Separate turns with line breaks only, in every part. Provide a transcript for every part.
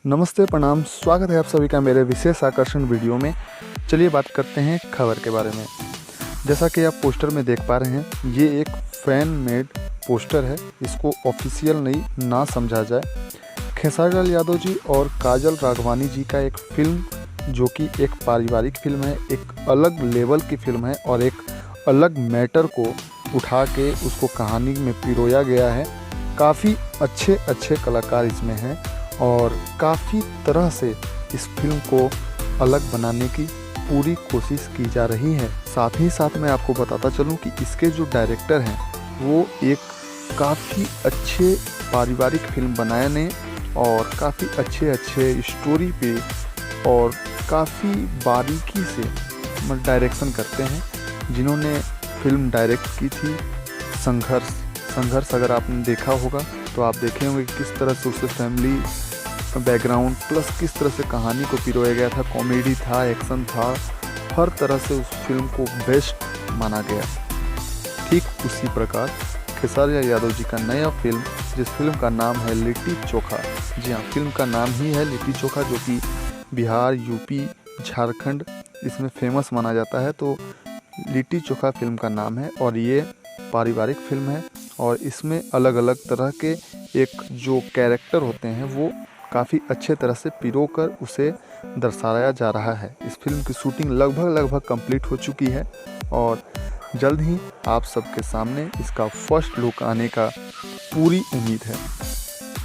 नमस्ते, प्रणाम। स्वागत है आप सभी का मेरे विशेष आकर्षण वीडियो में। चलिए बात करते हैं खबर के बारे में। जैसा कि आप पोस्टर में देख पा रहे हैं, ये एक फैन मेड पोस्टर है। इसको ऑफिशियल नहीं ना समझा जाए। खेसारी लाल यादव जी और काजल राघवानी जी का एक फिल्म, जो कि एक पारिवारिक फिल्म है, एक अलग लेवल की फिल्म है और एक अलग मैटर को उठा के उसको कहानी में पिरोया गया है। काफ़ी अच्छे कलाकार इसमें हैं और काफ़ी तरह से इस फिल्म को अलग बनाने की पूरी कोशिश की जा रही है। साथ ही साथ मैं आपको बताता चलूं कि इसके जो डायरेक्टर हैं वो एक काफ़ी अच्छे पारिवारिक फिल्म बनाने और काफ़ी अच्छे स्टोरी पे और काफ़ी बारीकी से डायरेक्शन करते हैं। जिन्होंने फिल्म डायरेक्ट की थी संघर्ष, अगर आपने देखा होगा तो आप देखे होंगे किस तरह से उससे फैमिली बैकग्राउंड प्लस किस तरह से कहानी को पिरोया गया था। कॉमेडी था, एक्शन था, हर तरह से उस फिल्म को बेस्ट माना गया। ठीक उसी प्रकार खेसारी लाल यादव जी का नया फिल्म, जिस फिल्म का नाम है लिट्टी चोखा। जी हाँ, फिल्म का नाम ही है लिट्टी चोखा, जो कि बिहार, यूपी, झारखंड इसमें फेमस माना जाता है। तो लिट्टी चोखा फिल्म का नाम है और ये पारिवारिक फिल्म है और इसमें अलग अलग तरह के एक जो कैरेक्टर होते हैं वो काफ़ी अच्छे तरह से पिरो कर उसे दर्शाया जा रहा है। इस फिल्म की शूटिंग लगभग कंप्लीट हो चुकी है और जल्द ही आप सबके सामने इसका फर्स्ट लुक आने का पूरी उम्मीद है।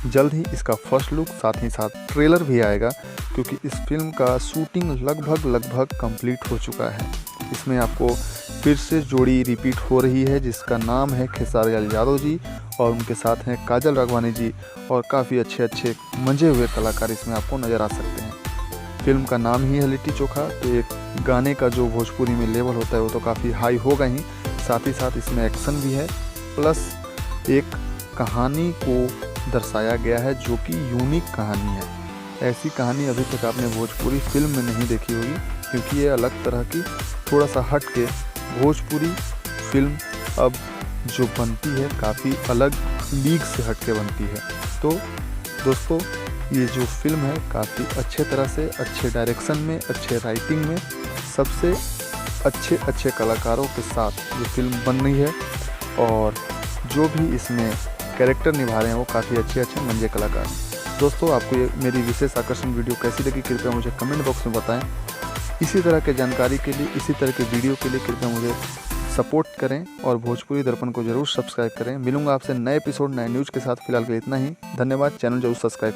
जल्द ही इसका फर्स्ट लुक साथ ही साथ ट्रेलर भी आएगा, क्योंकि इस फिल्म का शूटिंग लगभग कंप्लीट हो चुका है। इसमें आपको फिर से जोड़ी रिपीट हो रही है, जिसका नाम है खेसारी लाल यादव जी और उनके साथ हैं काजल राघवानी जी और काफ़ी अच्छे मंजे हुए कलाकार इसमें आपको नज़र आ सकते हैं। फिल्म का नाम ही है लिट्टी चोखा, तो एक गाने का जो भोजपुरी में लेवल होता है वो तो काफ़ी हाई होगा ही। साथ ही साथ इसमें एक्शन भी है, प्लस एक कहानी को दर्शाया गया है जो कि यूनिक कहानी है। ऐसी कहानी अभी तक आपने भोजपुरी फिल्म में नहीं देखी होगी, क्योंकि ये अलग तरह की थोड़ा सा हट के भोजपुरी फिल्म अब जो बनती है काफ़ी अलग लीग से हट के बनती है। तो दोस्तों, ये जो फिल्म है काफ़ी अच्छे तरह से, अच्छे डायरेक्शन में, अच्छे राइटिंग में, सबसे अच्छे कलाकारों के साथ ये फिल्म बन रही है और जो भी इसमें कैरेक्टर निभा रहे हैं वो काफ़ी अच्छे मंजे कलाकार हैं। दोस्तों, आपको ये मेरी विशेष आकर्षण वीडियो कैसी लगी कृपया मुझे कमेंट बॉक्स में बताएं। इसी तरह के जानकारी के लिए, इसी तरह के वीडियो के लिए कृपया मुझे सपोर्ट करें और भोजपुरी दर्पण को जरूर सब्सक्राइब करें। मिलूंगा आपसे नए एपिसोड, नए न्यूज़ के साथ। फिलहाल के लिए इतना ही। धन्यवाद। चैनल जरूर सब्सक्राइब